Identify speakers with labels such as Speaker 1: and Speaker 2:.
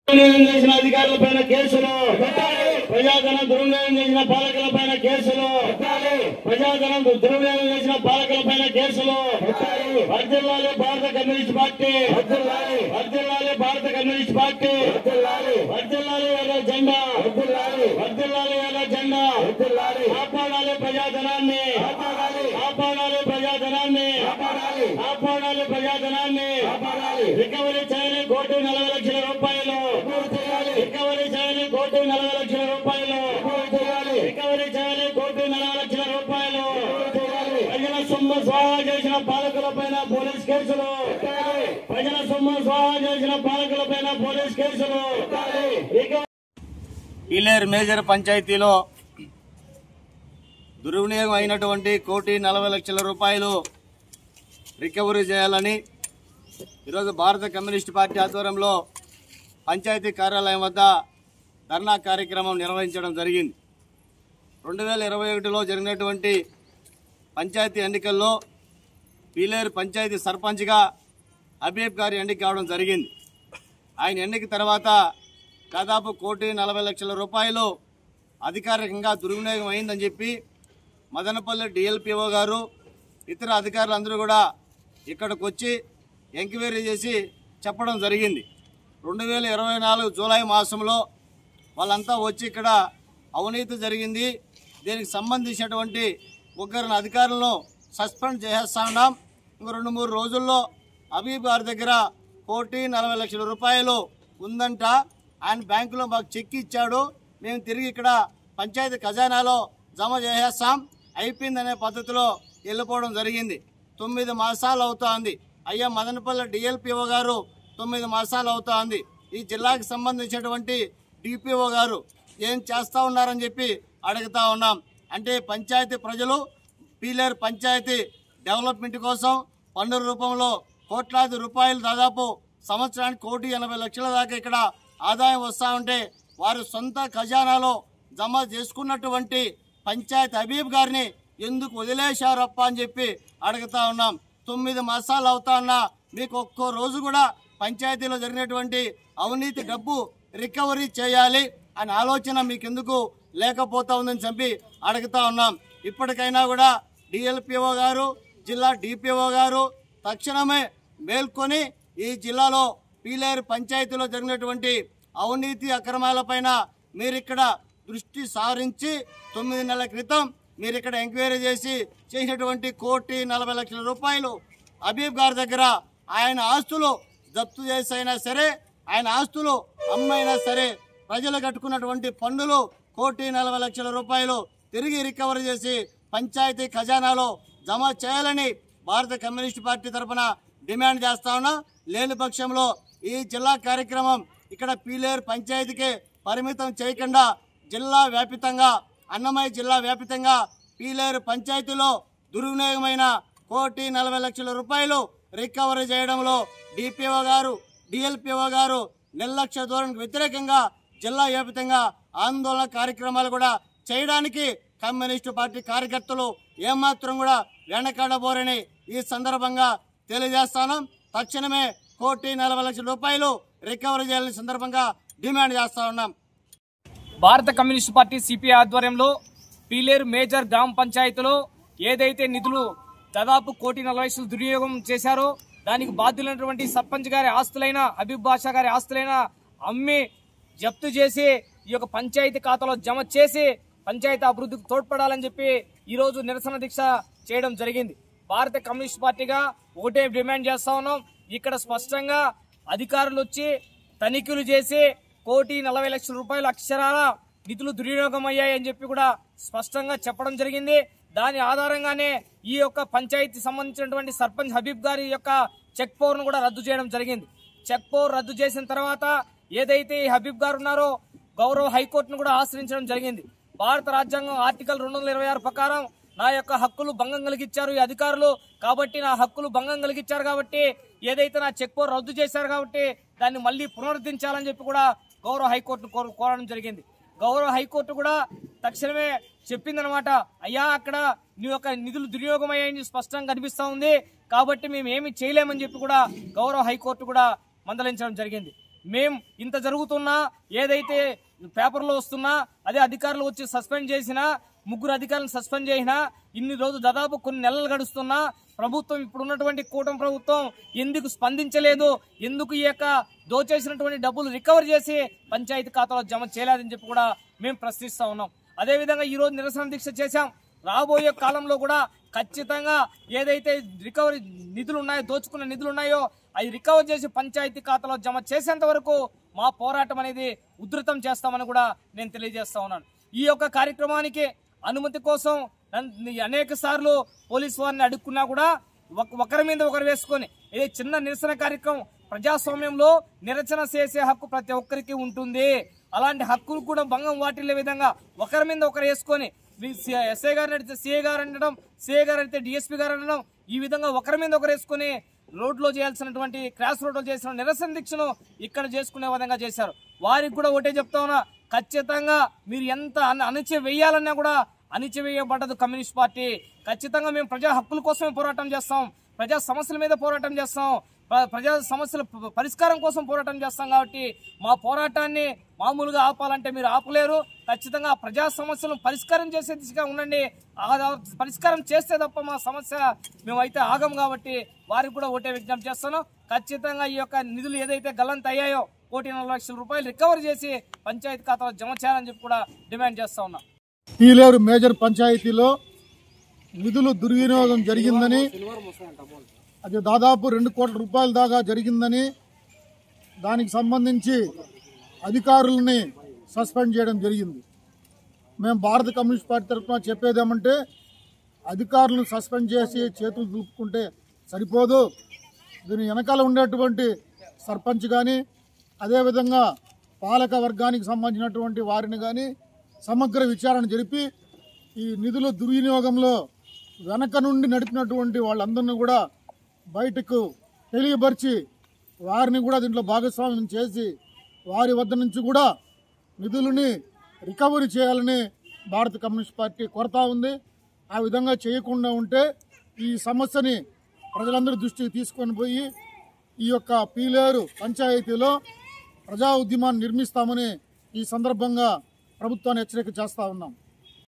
Speaker 1: చేసిన అధికారులపైన కేసులు, ప్రజాధనం దుర్వినియోగం చేసిన పాలకులపైన కేసులు, ప్రజాధనం దుర్వినియోగం చేసిన పాలకులపైన కేసులు. వర్ధిల్లాలి భారత కమ్యూనిస్ట్ పార్టీ, వర్ధిల్లాలి భారత కమ్యూనిస్ట్ పార్టీ, వర్ధిల్లాలి ఎర్ర జెండా, వర్ధిల్లాలి ఎర్ర జెండా. కాపాడాలి ప్రజాధనాన్ని, కాపాడాలి ప్రజాధనాన్ని, కాపాడాలి ప్రజాధనాన్ని. రికవరీ చేయని కోటి 40 లక్షల రూపాయలు, రికవరీ చేయని కోటి 40 లక్షల రూపాయలు, రికవరీ చేయని కోటి 40 లక్షల రూపాయలు. ప్రజల సొమ్ము స్వాహా చేసిన పాలకులపైన పోలీస్ కేసులు, ప్రజల సొమ్ము స్వాహా చేసిన పాలకులపైన పోలీస్ కేసులు. పీలేరు మేజర్ పంచాయతీలో దుర్వినియోగం అయినటువంటి కోటి 40 లక్షల రూపాయలు రికవరీ చేయాలని ఈరోజు భారత కమ్యూనిస్ట్ పార్టీ ఆధ్వర్యంలో పంచాయతీ కార్యాలయం వద్ద ధర్నా కార్యక్రమం నిర్వహించడం జరిగింది. 2021లో జరిగినటువంటి పంచాయతీ ఎన్నికల్లో పీలేరు పంచాయతీ సర్పంచ్గా హబీబ్ గారి ఎన్నిక కావడం జరిగింది. ఆయన ఎన్నిక తర్వాత దాదాపు కోటి 40 లక్షల రూపాయలు అధికారికంగా దుర్వినియోగం అయిందని చెప్పి మదనపల్లి డిఎల్పిఓ గారు ఇతర అధికారులందరూ కూడా ఇక్కడికి వచ్చి ఎంక్వైరీ చేసి చెప్పడం జరిగింది. 2024 జూలై మాసంలో వాళ్ళంతా వచ్చి ఇక్కడ అవినీతి జరిగింది, దీనికి సంబంధించినటువంటి ముగ్గురు అధికారులను సస్పెండ్ చేసేస్తా ఉన్నాం, ఇంకో 2-3 రోజుల్లో హబీబ్ గారి దగ్గర కోటి 40 లక్షల రూపాయలు ఉందంట, ఆయన బ్యాంకులో మాకు చెక్ ఇచ్చాడు, మేము తిరిగి ఇక్కడ పంచాయతీ ఖజానాలో జమ చేసేస్తాం, అయిపోయిందనే పద్ధతిలో వెళ్ళిపోవడం జరిగింది. 9 మాసాలు అవుతోంది. అయ్యా మదనపల్లి డిఎల్పిఓ గారు 9 మాసాలు అవుతోంది. ఈ జిల్లాకు సంబంధించినటువంటి డిపిఓ గారు ఏం చేస్తూ ఉన్నారని చెప్పి అడుగుతా ఉన్నాం. అంటే పంచాయతీ ప్రజలు పీలేరు పంచాయతీ డెవలప్మెంట్ కోసం పన్ను రూపంలో కోట్లాది రూపాయలు దాదాపు సంవత్సరానికి కోటి 80 లక్షల దాకా ఇక్కడ ఆదాయం వస్తూ ఉంటే వారు సొంత ఖజానాలో జమ చేసుకున్నటువంటి పంచాయతీ హబీబ్ గారిని ఎందుకు వదిలేశారప్ప అని చెప్పి అడుగుతా ఉన్నాం. 9 మాసాలు అవుతా ఉన్నా మీకు ఒక్కో రోజు కూడా పంచాయతీలో జరిగినటువంటి అవినీతి డబ్బు రికవరీ చేయాలి అనే ఆలోచన మీకు ఎందుకు లేకపోతా ఉందని చెప్పి అడుగుతా ఉన్నాం. ఇప్పటికైనా కూడా డిఎల్పిఓ గారు, జిల్లా డిపిఓ గారు తక్షణమే మేల్కొని ఈ జిల్లాలో పీలేరు పంచాయతీలో జరిగినటువంటి అవినీతి అక్రమాలపైన మీరిక్కడ దృష్టి సారించి 9 నెలల క్రితం మీరు ఇక్కడ ఎంక్వైరీ చేసినటువంటి కోటి 40 లక్షల రూపాయలు హబీబ్ గారి దగ్గర ఆయన ఆస్తులు జప్తు చేసైనా సరే, ఆయన ఆస్తులు అమ్మైనా సరే ప్రజలు కట్టుకున్నటువంటి పన్నులు కోటి 40 లక్షల రూపాయలు తిరిగి రికవరీ చేసి పంచాయతీ ఖజానాలో జమ చేయాలని భారత కమ్యూనిస్ట్ పార్టీ తరఫున డిమాండ్ చేస్తా ఉన్నాం. లేని పక్షంలో ఈ జిల్లా కార్యక్రమం ఇక్కడ పీలేరు పంచాయతీకి పరిమితం చేయకుండా జిల్లా వ్యాపితంగా, అన్నమయ్య జిల్లా వ్యాపితంగా పీలేరు పంచాయతీలో దుర్వినియోగమైన కోటి 40 లక్షల రూపాయలు రికవరీ చేయడంలో డిపిఓ గారు, డిఎల్పిఓ గారు నిర్లక్ష్య ధోరణికి వ్యతిరేకంగా జిల్లా వ్యాప్తంగా ఆందోళన కార్యక్రమాలు కూడా చేయడానికి కమ్యూనిస్టు పార్టీ కార్యకర్తలు ఏమాత్రం కూడా వెనకాడబోరని ఈ సందర్భంగా తెలియజేస్తాను. తక్షణమే కోటి 40 లక్షల రూపాయలు రికవరీ చేయాలని సందర్భంగా డిమాండ్ చేస్తా ఉన్నాం.
Speaker 2: భారత కమ్యూనిస్టు పార్టీ సిపిఐ ఆధ్వర్యంలో పీలేరు మేజర్ గ్రామ పంచాయతీలో ఏదైతే నిధులు దాదాపు కోటి 40 లక్షలు దుర్వినియోగం చేశారో దానికి బాధ్యులైనటువంటి సర్పంచ్ గారి ఆస్తులైన హబీబ్ బాషా గారి ఆస్తులైన అమ్మి జప్తు చేసి ఈ యొక్క పంచాయతీ ఖాతాలో జమ చేసి పంచాయతీ అభివృద్ధికి తోడ్పడాలని చెప్పి ఈరోజు నిరసన దీక్ష చేయడం జరిగింది. భారత కమ్యూనిస్ట్ పార్టీగా ఒకటే డిమాండ్ చేస్తా ఉన్నాం. ఇక్కడ స్పష్టంగా అధికారులు వచ్చి తనిఖీలు చేసి కోటి 40 లక్షల రూపాయలు అక్షరాల నిధులు దుర్వినియోగం అయ్యాయని చెప్పి కూడా స్పష్టంగా చెప్పడం జరిగింది. దాని ఆధారంగానే ఈ యొక్క పంచాయతీ సంబంధించినటువంటి సర్పంచ్ హబీబ్ గారి యొక్క చెక్ పవర్ ను కూడా రద్దు చేయడం జరిగింది. చెక్ పవర్ రద్దు చేసిన తర్వాత ఏదైతే ఈ హబీబ్ గారు ఉన్నారో గౌరవ హైకోర్టును కూడా ఆశ్రయించడం జరిగింది. భారత రాజ్యాంగం ఆర్టికల్ 226 ప్రకారం నా యొక్క హక్కులు భంగం కలిగించారు ఈ అధికారులు, కాబట్టి నా హక్కులు భంగం కలిగించారు కాబట్టి ఏదైతే నా చెక్ పవర్ రద్దు చేశారు కాబట్టి దాన్ని మళ్ళీ పునరుద్ధరించాలని చెప్పి కూడా గౌరవ హైకోర్టును కోరడం జరిగింది. గౌరవ హైకోర్టు కూడా తక్షణమే చెప్పిందనమాట, అయ్యా అక్కడ నీ యొక్క నిధులు దుర్వినియోగం అయ్యాయని స్పష్టంగా కనిపిస్తా ఉంది, కాబట్టి మేము ఏమి చేయలేమని చెప్పి కూడా గౌరవ హైకోర్టు కూడా మందలించడం జరిగింది. మేం ఇంత జరుగుతున్నా ఏదైతే పేపర్లో వస్తున్నా అదే అధికారులు వచ్చి సస్పెండ్ చేసినా 3 అధికారులను సస్పెండ్ చేసినా ఇన్ని రోజులు దాదాపు కొన్ని నెలలు గడుస్తున్నా ప్రభుత్వం ఇప్పుడున్నటువంటి కూటమి ప్రభుత్వం ఎందుకు స్పందించలేదు, ఎందుకు ఈ యొక్క దోచేసినటువంటి డబ్బులు రికవర్ చేసి పంచాయతీ ఖాతాలో జమ చేయలేదని చెప్పి కూడా మేము ప్రశ్నిస్తా ఉన్నాం. అదేవిధంగా ఈ రోజు నిరసన దీక్ష చేశాం. రాబోయే కాలంలో కూడా ఖచ్చితంగా ఏదైతే రికవరీ నిధులు ఉన్నాయో, దోచుకున్న నిధులు ఉన్నాయో అవి రికవర్ చేసి పంచాయతీ ఖాతాలో జమ చేసేంత వరకు మా పోరాటం అనేది ఉధృతం చేస్తామని కూడా నేను తెలియజేస్తా ఉన్నాను. ఈ యొక్క కార్యక్రమానికి అనుమతి కోసం అనేక సార్లు పోలీసు వారిని అడుక్కున్నా కూడా ఒకరి మీద ఒకరు వేసుకొని ఇది చిన్న నిరసన కార్యక్రమం. ప్రజాస్వామ్యంలో నిరసన చేసే హక్కు ప్రతి ఒక్కరికి ఉంటుంది. అలాంటి హక్కులు కూడా భంగం వాటిల్లే విధంగా ఒకరి మీద ఒకరు వేసుకొని ఎస్ఐ గారిని అడిగితే సిఐ గారు అనడం, సిఐ గారు అడిగితే డిఎస్పీ గారు అనడం, ఈ విధంగా ఒకరి మీద ఒకరు వేసుకుని రోడ్లో చేయాల్సినటువంటి క్రాస్ రోడ్లో చేసిన నిరసన దీక్షను ఇక్కడ చేసుకునే విధంగా చేశారు. వారికి కూడా ఒకటే చెప్తా ఉన్నా, ఖచ్చితంగా మీరు ఎంత అణచివేయాలన్నా కూడా అణచివేయబడ్డదు కమ్యూనిస్ట్ పార్టీ. ఖచ్చితంగా మేము ప్రజా హక్కుల కోసమే పోరాటం చేస్తాం, ప్రజా సమస్యల మీద పోరాటం చేస్తాం, ప్రజా సమస్యల పరిష్కారం కోసం పోరాటం చేస్తాం. కాబట్టి మా పోరాటాన్ని మామూలుగా ఆపాలంటే మీరు ఆపలేరు. ఖచ్చితంగా ప్రజా సమస్యలను పరిష్కారం చేసే దిశగా ఉండండి. పరిష్కారం చేస్తే తప్ప మా సమస్య మేమైతే ఆగం. కాబట్టి వారికి కూడా ఒకటే విజ్ఞప్తి చేస్తాను, ఖచ్చితంగా ఈ యొక్క నిధులు ఏదైతే గల్లంత అయ్యాయో 1,40,00,000 రూపాయలు రికవర్ చేసి పంచాయతీ ఖాతాలో జమ చేయాలని చెప్పి కూడా డిమాండ్ చేస్తా ఉన్నాం.
Speaker 3: పీలేరు మేజర్ పంచాయతీలో నిధులు దుర్వినియోగం జరిగిందని, అది దాదాపు 2 కోట్ల రూపాయల దాకా జరిగిందని, దానికి సంబంధించి అధికారులని సస్పెండ్ చేయడం జరిగింది. మేము భారత కమ్యూనిస్ట్ పార్టీ తరఫున చెప్పేదేమంటే, అధికారులను సస్పెండ్ చేసి చేతులు దులుపుకుంటే సరిపోదు. దీని వెనకాల ఉండేటువంటి సర్పంచ్ కానీ, అదేవిధంగా పాలక వర్గానికి సంబంధించినటువంటి వారిని కానీ సమగ్ర విచారణ జరిపి ఈ నిధుల దుర్వినియోగంలో వెనక నుండి నడిపినటువంటి వాళ్ళందరినీ కూడా బయటకు తెలియపరిచి వారిని కూడా దీంట్లో భాగస్వామ్యం చేసి వారి వద్ద నుంచి కూడా నిధులని రికవరీ చేయాలని భారత కమ్యూనిస్ట్ పార్టీ కోరుతా ఉంది. ఆ విధంగా చేయకుండా ఉంటే ఈ సమస్యని ప్రజలందరి దృష్టికి తీసుకొని పోయి ఈ యొక్క పీలేరు పంచాయతీలో ప్రజా ఉద్యమాన్ని నిర్మిస్తామని ఈ సందర్భంగా ప్రభుత్వాన్ని హెచ్చరిక చేస్తా ఉన్నాం.